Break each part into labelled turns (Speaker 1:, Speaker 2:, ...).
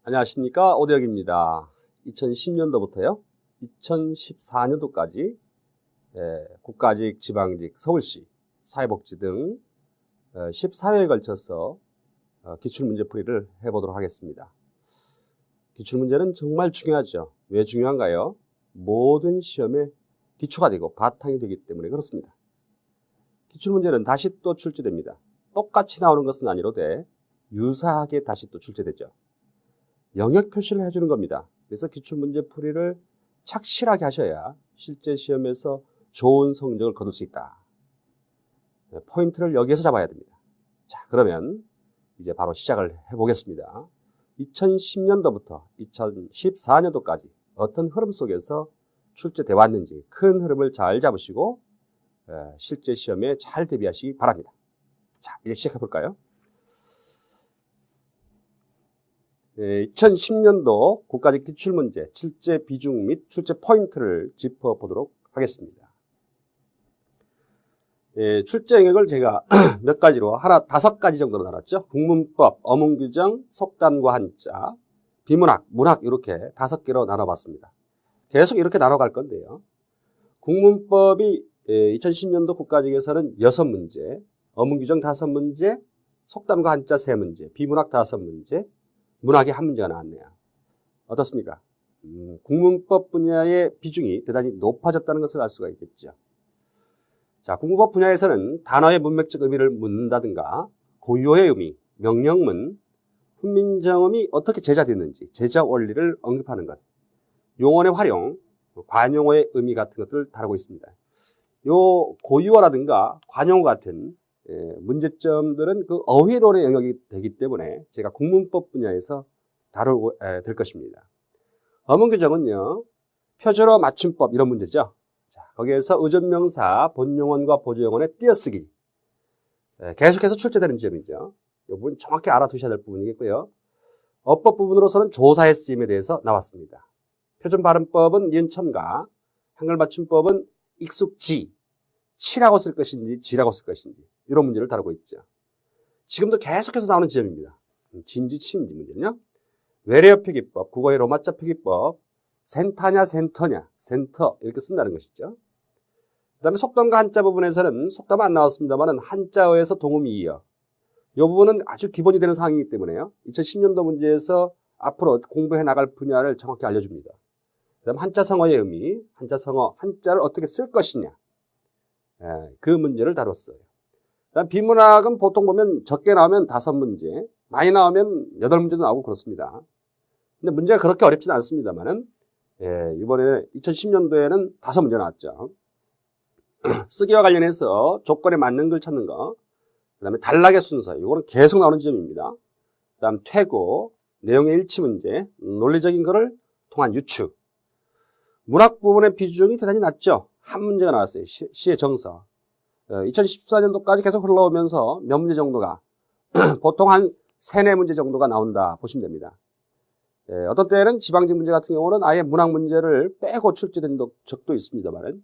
Speaker 1: 안녕하십니까, 오대혁입니다. 2010년도부터요 2014년도까지 국가직, 지방직, 서울시, 사회복지 등 14회에 걸쳐서 기출문제풀이를 해보도록 하겠습니다. 기출문제는 정말 중요하죠. 왜 중요한가요? 모든 시험의 기초가 되고 바탕이 되기 때문에 그렇습니다. 기출문제는 다시 또 출제됩니다. 똑같이 나오는 것은 아니로되 유사하게 다시 또 출제되죠. 영역 표시를 해주는 겁니다. 그래서 기출문제 풀이를 착실하게 하셔야 실제 시험에서 좋은 성적을 거둘 수 있다. 포인트를 여기에서 잡아야 됩니다. 자, 그러면 이제 바로 시작을 해보겠습니다. 2010년도부터 2014년도까지 어떤 흐름 속에서 출제돼 왔는지 큰 흐름을 잘 잡으시고 실제 시험에 잘 대비하시기 바랍니다. 자, 이제 시작해 볼까요? 2010년도 국가직 기출문제 출제 비중 및 출제 포인트를 짚어보도록 하겠습니다. 출제 영역을 제가 몇 가지로 5가지 정도로 나눴죠. 국문법, 어문규정, 속담과 한자, 비문학, 문학 이렇게 5개로 나눠봤습니다. 계속 이렇게 나눠갈 건데요. 국문법이 2010년도 국가직에서는 6문제, 어문규정 5문제, 속담과 한자 3문제, 비문학 5문제, 문학이 1문제가 나왔네요. 어떻습니까? 국문법 분야의 비중이 대단히 높아졌다는 것을 알 수가 있겠죠. 자, 국문법 분야에서는 단어의 문맥적 의미를 묻는다든가 고유어의 의미, 명령문, 훈민정음이 어떻게 제자됐는지 제자 원리를 언급하는 것, 용언의 활용, 관용어의 의미 같은 것들을 다루고 있습니다. 요 고유어라든가 관용어 같은 문제점들은 그 어휘론의 영역이 되기 때문에 제가 국문법 분야에서 다루고 될 것입니다. 어문규정은요, 표준어 맞춤법 이런 문제죠. 자, 거기에서 의존명사, 본용언과 보조용언의 띄어쓰기 계속해서 출제되는 지점이죠. 이 부분 정확히 알아두셔야 될 부분이겠고요. 어법 부분으로서는 조사의 쓰임에 대해서 나왔습니다. 표준발음법은 니은 첨가, 한글 맞춤법은 익숙지, 치라고 쓸 것인지 지라고 쓸 것인지 이런 문제를 다루고 있죠. 지금도 계속해서 나오는 지점입니다. 진지, 치인지 문제는요. 외래어 표기법, 국어의 로마자 표기법, 센터냐, 센터냐, 센터 이렇게 쓴다는 것이죠. 그 다음에 속담과 한자 부분에서는 속담은 안 나왔습니다만 한자어에서 동음이 이어. 이 부분은 아주 기본이 되는 사항이기 때문에요. 2010년도 문제에서 앞으로 공부해 나갈 분야를 정확히 알려줍니다. 그 다음 한자성어의 의미, 한자성어, 한자를 어떻게 쓸 것이냐. 그 문제를 다뤘어요. 비문학은 보통 보면 적게 나오면 5문제, 많이 나오면 8문제도 나오고 그렇습니다. 근데 문제가 그렇게 어렵지는 않습니다만은, 이번에 2010년도에는 5문제 나왔죠. 쓰기와 관련해서 조건에 맞는 글 찾는 거, 그 다음에 단락의 순서, 이거는 계속 나오는 지점입니다. 그 다음 퇴고, 내용의 일치 문제, 논리적인 글을 통한 유추. 문학 부분의 비중이 대단히 낮죠. 한 문제가 나왔어요. 시의 정서. 2014년도까지 계속 흘러오면서 몇 문제 정도가 보통 한 3, 4문제 정도가 나온다 보시면 됩니다. 어떤 때는 지방직 문제 같은 경우는 아예 문학 문제를 빼고 출제된 적도 있습니다만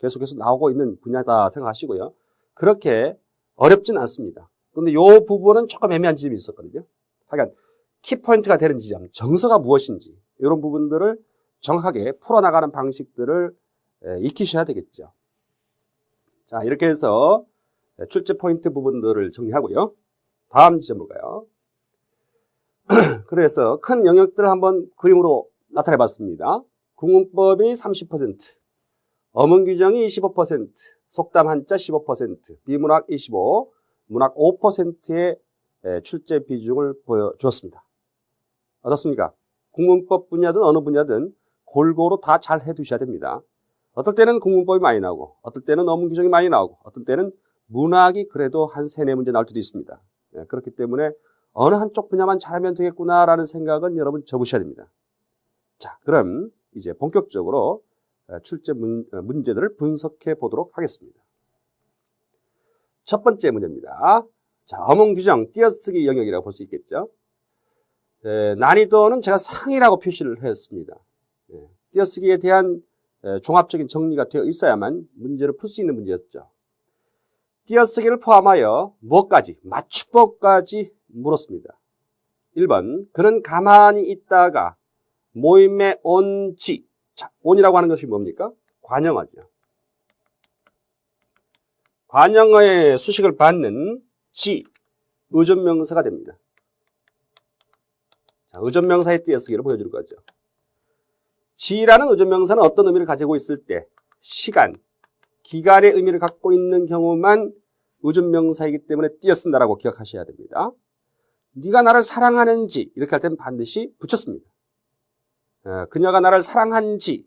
Speaker 1: 계속해서 나오고 있는 분야다 생각하시고요. 그렇게 어렵진 않습니다. 그런데 이 부분은 조금 애매한 지점이 있었거든요. 하여간 키포인트가 되는 지점, 정서가 무엇인지 이런 부분들을 정확하게 풀어나가는 방식들을 익히셔야 되겠죠. 자, 이렇게 해서 출제 포인트 부분들을 정리하고요. 다음 지점 볼까요? 그래서 큰 영역들을 한번 그림으로 나타내 봤습니다. 국문법이 30%, 어문규정이 25%, 속담 한자 15%, 비문학 25%, 문학 5%의 출제 비중을 보여주었습니다. 어떻습니까? 국문법 분야든 어느 분야든 골고루 다 잘 해두셔야 됩니다. 어떨 때는 국문법이 많이 나오고, 어떨 때는 어문규정이 많이 나오고, 어떨 때는 문학이 그래도 한 3, 4문제 나올 때도 있습니다. 그렇기 때문에 어느 한쪽 분야만 잘하면 되겠구나라는 생각은 여러분 접으셔야 됩니다. 자, 그럼 이제 본격적으로 출제 문제들을 분석해 보도록 하겠습니다. 첫 번째 문제입니다. 자, 어문규정 띄어쓰기 영역이라고 볼 수 있겠죠. 난이도는 제가 상이라고 표시를 했습니다. 띄어쓰기에 대한 종합적인 정리가 되어 있어야만 문제를 풀 수 있는 문제였죠. 띄어쓰기를 포함하여 무엇까지? 맞춤법까지 물었습니다. 1번 그는 가만히 있다가 모임에 온지. 자, 온이라고 하는 것이 뭡니까? 관형어죠. 관형어의 수식을 받는 지, 의존명사가 됩니다. 자, 의존명사의 띄어쓰기를 보여줄 거죠. 지라는 의존명사는 어떤 의미를 가지고 있을 때 시간, 기간의 의미를 갖고 있는 경우만 의존명사이기 때문에 띄어쓴다라고 기억하셔야 됩니다. 네가 나를 사랑하는지 이렇게 할 때는 반드시 붙였습니다. 그녀가 나를 사랑한지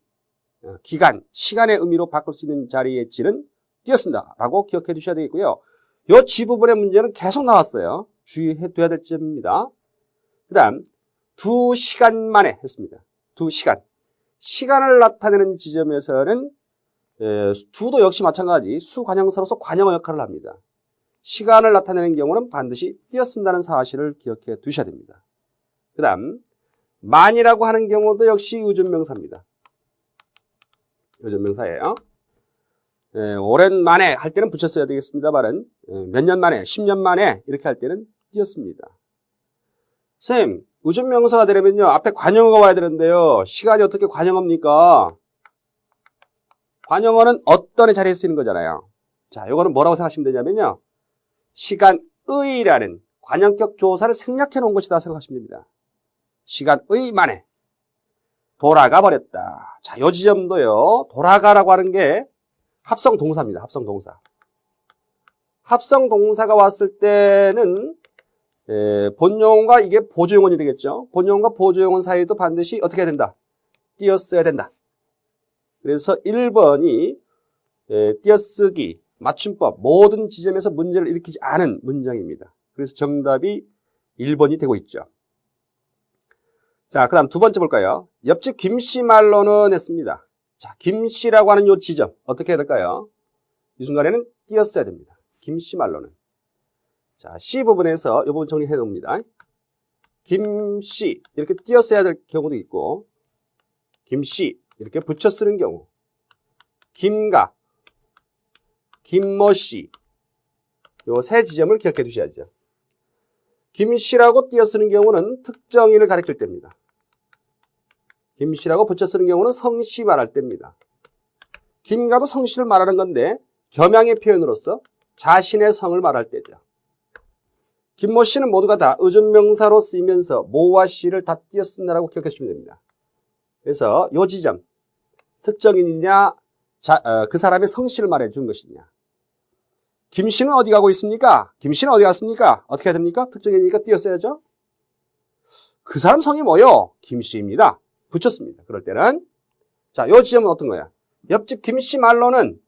Speaker 1: 기간, 시간의 의미로 바꿀 수 있는 자리의 지는 띄어쓴다라고 기억해 두셔야 되겠고요. 이 지 부분의 문제는 계속 나왔어야 주의해둬야 될 점입니다. 그 다음 2시간 만에 했습니다. 2시간. 시간을 나타내는 지점에서는 두도 역시 마찬가지 수관형사로서 관형어 역할을 합니다. 시간을 나타내는 경우는 반드시 띄어쓴다는 사실을 기억해 두셔야 됩니다. 그 다음 만이라고 하는 경우도 역시 의존명사입니다. 의존명사예요. 오랜만에 할 때는 붙였어야 되겠습니다만은 몇 년 만에, 10년 만에 이렇게 할 때는 띄었습니다. 선생님, 의존명사가 되려면요 앞에 관형어가 와야 되는데요. 시간이 어떻게 관형어입니까? 관형어는 어떤의 자리에 쓰이는 거잖아요. 자, 이거는 뭐라고 생각하시면 되냐면요. 시간의라는 관형격 조사를 생략해 놓은 것이다 생각하시면 됩니다. 시간의 만에 돌아가 버렸다. 자, 요 지점도요. 돌아가라고 하는 게 합성 동사입니다. 합성 동사. 합성 동사가 왔을 때는 본용과 이게 보조용언이 되겠죠. 본용과 보조용언 사이도 반드시 어떻게 해야 된다? 띄어써야 된다. 그래서 1번이 띄어쓰기, 맞춤법 모든 지점에서 문제를 일으키지 않은 문장입니다. 그래서 정답이 1번이 되고 있죠. 자, 그 다음 두 번째 볼까요? 옆집 김씨 말로는 했습니다. 자, 김씨라고 하는 요 지점 어떻게 해야 될까요? 이 순간에는 띄었어야 됩니다. 김씨 말로는. 자, C 부분에서 이 부분 정리해 놓습니다. 김씨 이렇게 띄었어야 될 경우도 있고 김씨 이렇게 붙여 쓰는 경우 김가, 김모씨 요 세 지점을 기억해 두셔야죠. 김씨라고 띄어 쓰는 경우는 특정인을 가리킬 때입니다. 김씨라고 붙여 쓰는 경우는 성씨 말할 때입니다. 김가도 성씨를 말하는 건데 겸양의 표현으로서 자신의 성을 말할 때죠. 김모씨는 모두가 다 의존명사로 쓰이면서 모와 씨를 다 띄어 쓴다라고 기억해 주시면 됩니다. 그래서 요 지점 특정인이냐 그 사람의 성씨를 말해 준 것이냐. 김씨는 어디 가고 있습니까? 김씨는 어디 갔습니까? 어떻게 해야 됩니까? 특정인이니까 띄었어야죠. 그 사람 성이 뭐요? 김씨입니다. 붙였습니다. 그럴 때는 자, 요 지점은 어떤 거야? 옆집 김씨 말로는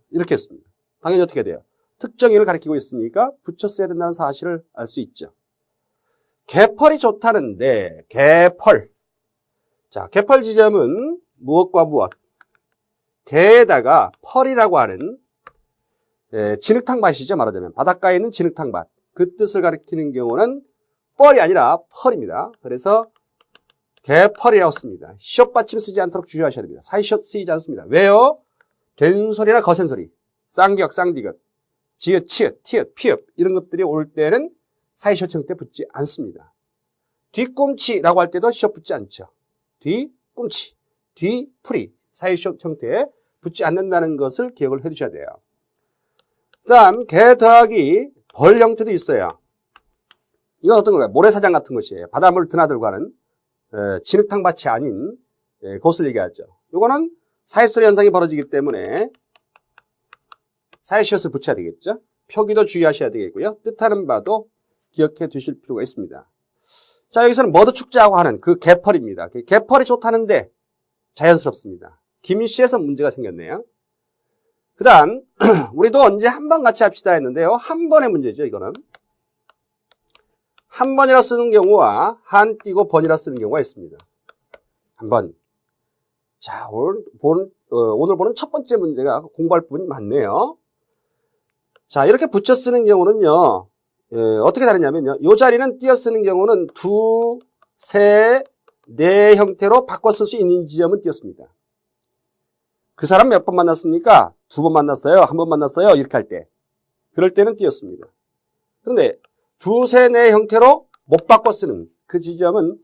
Speaker 1: 이렇게 했습니다. 당연히 어떻게 돼요? 특정인을 가리키고 있으니까 붙였어야 된다는 사실을 알 수 있죠. 개펄이 좋다는데 개펄. 자, 개펄 지점은 무엇과 무엇? 개에다가 펄이라고 하는 진흙탕밭이죠. 말하자면 바닷가에 있는 진흙탕밭. 그 뜻을 가리키는 경우는 뻘이 아니라 펄입니다. 그래서 개펄이라고 씁니다. 시옷 받침 쓰지 않도록 주의하셔야 됩니다. 사이시옷 쓰이지 않습니다. 왜요? 된 소리나 거센 소리, 쌍기역, 쌍디귿, 지읒, 치읒, 티읒, 피읒 이런 것들이 올 때는 사이시옷 형태 붙지 않습니다. 뒤꿈치라고 할 때도 시옷 붙지 않죠. 뒤꿈치, 뒤풀이 사이시옷 형태에 붙지 않는다는 것을 기억을 해두셔야 돼요. 그 다음 개 더하기 벌 형태도 있어요. 이건 어떤 건가요? 모래사장 같은 것이에요. 바닷물 드나들고 하는 진흙탕밭이 아닌 곳을 얘기하죠. 이거는 사이소리 현상이 벌어지기 때문에 사이시옷을 붙여야 되겠죠. 표기도 주의하셔야 되겠고요. 뜻하는 바도 기억해 두실 필요가 있습니다. 자, 여기서는 머드 축제하고 하는 그 개펄입니다. 개펄이 좋다는데 자연스럽습니다. 김씨에서 문제가 생겼네요. 그 다음 우리도 언제 한 번 같이 합시다 했는데요. 한 번의 문제죠. 이거는 한 번이라 쓰는 경우와 한 띄고 번이라 쓰는 경우가 있습니다. 한 번. 자, 오늘 보는 첫 번째 문제가 공부할 부분이 많네요. 자, 이렇게 붙여 쓰는 경우는요. 어떻게 다르냐면요. 이 자리는 띄어 쓰는 경우는 2, 3, 4 형태로 바꿔 쓸 수 있는 지점은 띄었습니다. 그 사람 몇 번 만났습니까? 2번 만났어요? 1번 만났어요? 이렇게 할 때. 그럴 때는 띄었습니다. 그런데 2, 3, 4 형태로 못 바꿔 쓰는 그 지점은